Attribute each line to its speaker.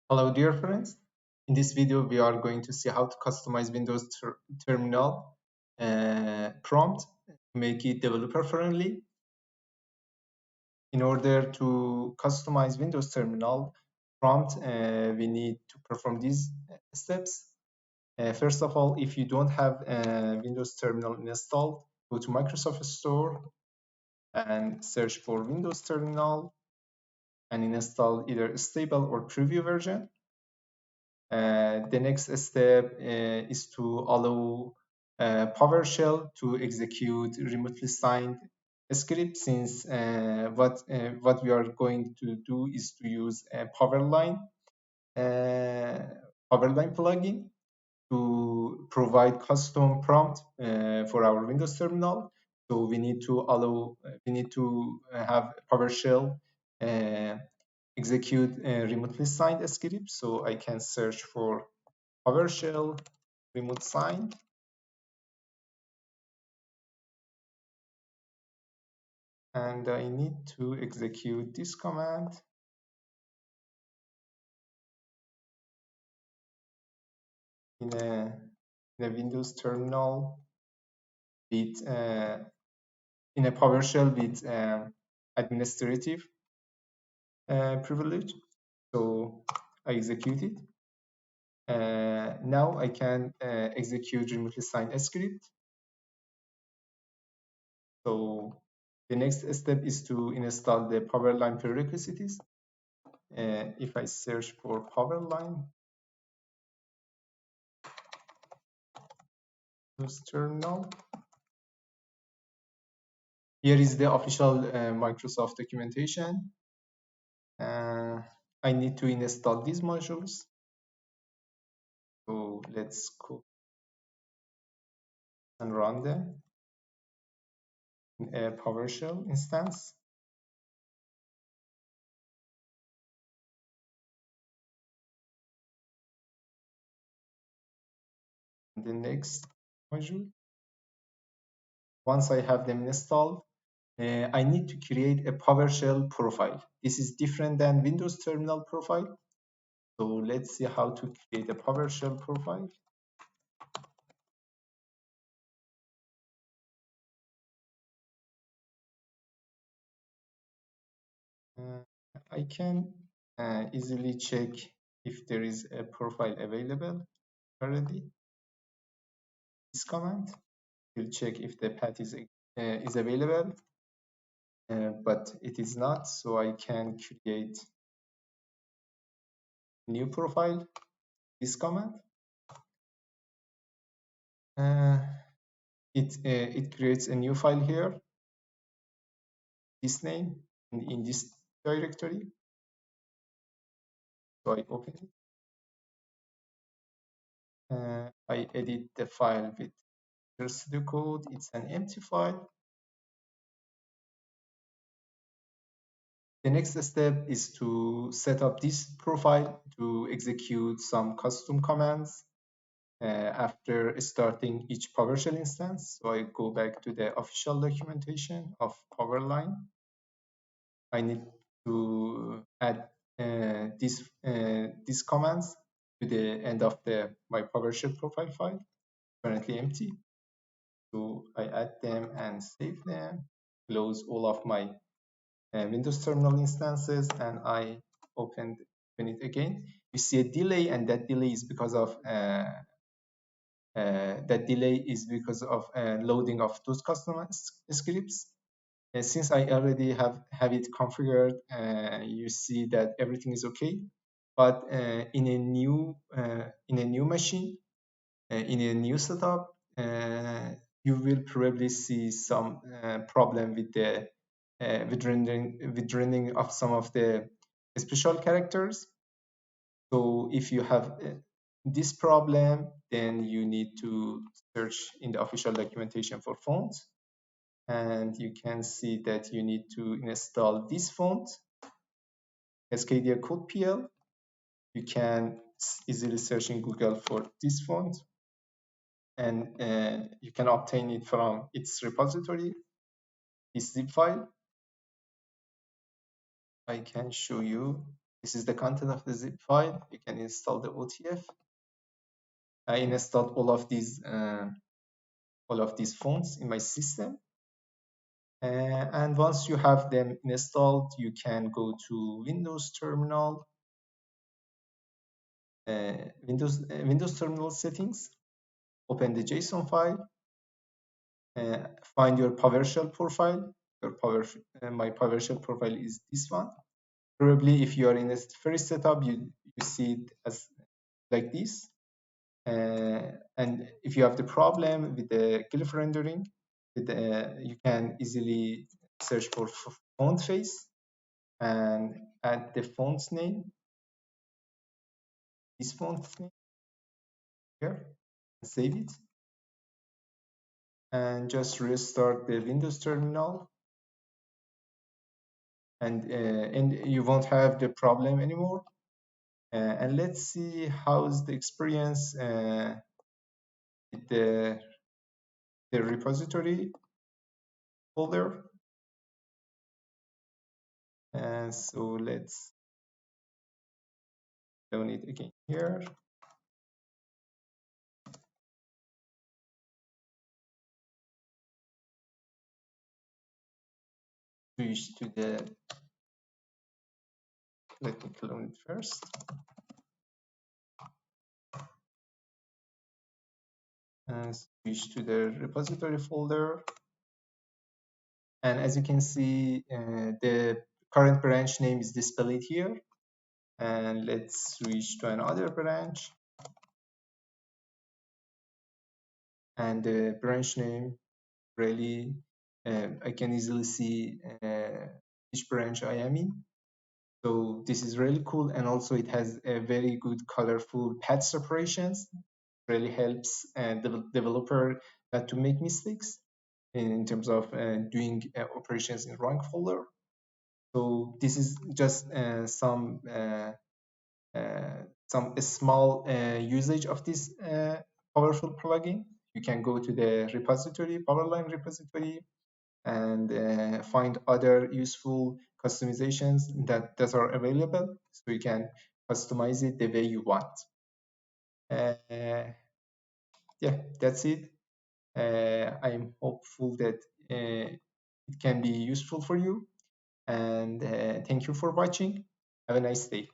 Speaker 1: Hello dear friends. In this video we are going to see how to customize Windows terminal prompt to make it developer friendly. In order to customize Windows terminal prompt we need to perform these steps. First of all, if you don't have Windows terminal installed, go to Microsoft Store and search for Windows terminal and install either stable or preview version. The next step is to allow PowerShell to execute remotely signed script, since what we are going to do is to use a uh, Powerline plugin to provide custom prompt for our Windows terminal. So we need to have PowerShell uh, execute remotely signed script. So I can search for PowerShell remote sign, and I need to execute this command in a Windows terminal with in a PowerShell with administrative privilege. So I execute it. Now I can execute remotely signed script. So the next step is to install the Powerline prerequisites. If I search for Powerline terminal, here is the official Microsoft documentation. I need to install these modules. So let's go and run them in a PowerShell instance. And the next module, once I have them installed, I need to create a PowerShell profile. This is different than Windows Terminal profile. So let's see how to create a PowerShell profile. I can easily check if there is a profile available already. This command will check if the path is available, but it is not. So I can create new profile. This command. It creates a new file here. This name in this directory. So I open it. I edit the file with sudo code. It's an empty file. The next step is to set up this profile to execute some custom commands after starting each PowerShell instance. So I go back to the official documentation of Powerline. I need to add these commands to the end of my PowerShell profile file, currently empty. So I add them and save them, close all of my Windows Terminal instances, and I open it again. You see a delay, and that delay is because of loading of those custom scripts. Since I already have it configured, you see that everything is okay. But in a new machine, in a new setup, you will probably see some problem with the with rendering of some of the special characters. So if you have this problem, then you need to search in the official documentation for fonts, and you can see that you need to install this font, Cascadia Code PL. You can easily search in Google for this font, and you can obtain it from its repository, this zip file. I can show you This is the content of the zip file. You can install the OTF. I installed all of these fonts in my system. And once you have them installed, you can go to Windows Terminal, Windows Terminal settings, open the JSON file, find your PowerShell profile. My PowerShell profile is this one. Probably if you are in a first setup, you see it as like this. And if you have the problem with the glyph rendering, you can easily search for font face and add the font name, this font name here, and save it. And just restart the Windows terminal, and you won't have the problem anymore. And let's see how's the experience with the repository folder. And so let's down it again here. Switch to the, let me clone it first. And switch to the repository folder. And as you can see, the current branch name is displayed here. And let's switch to another branch. And the branch name really, I can easily see which branch I am in. So this is really cool. And also it has a very good colorful path separations. Really helps the developer not to make mistakes in terms of doing operations in wrong folder. So this is just some small usage of this powerful plugin. You can go to the repository, Powerline repository, and find other useful customizations that are available, so you can customize it the way you want. Yeah, that's it. I'm hopeful that it can be useful for you, and thank you for watching. Have a nice day.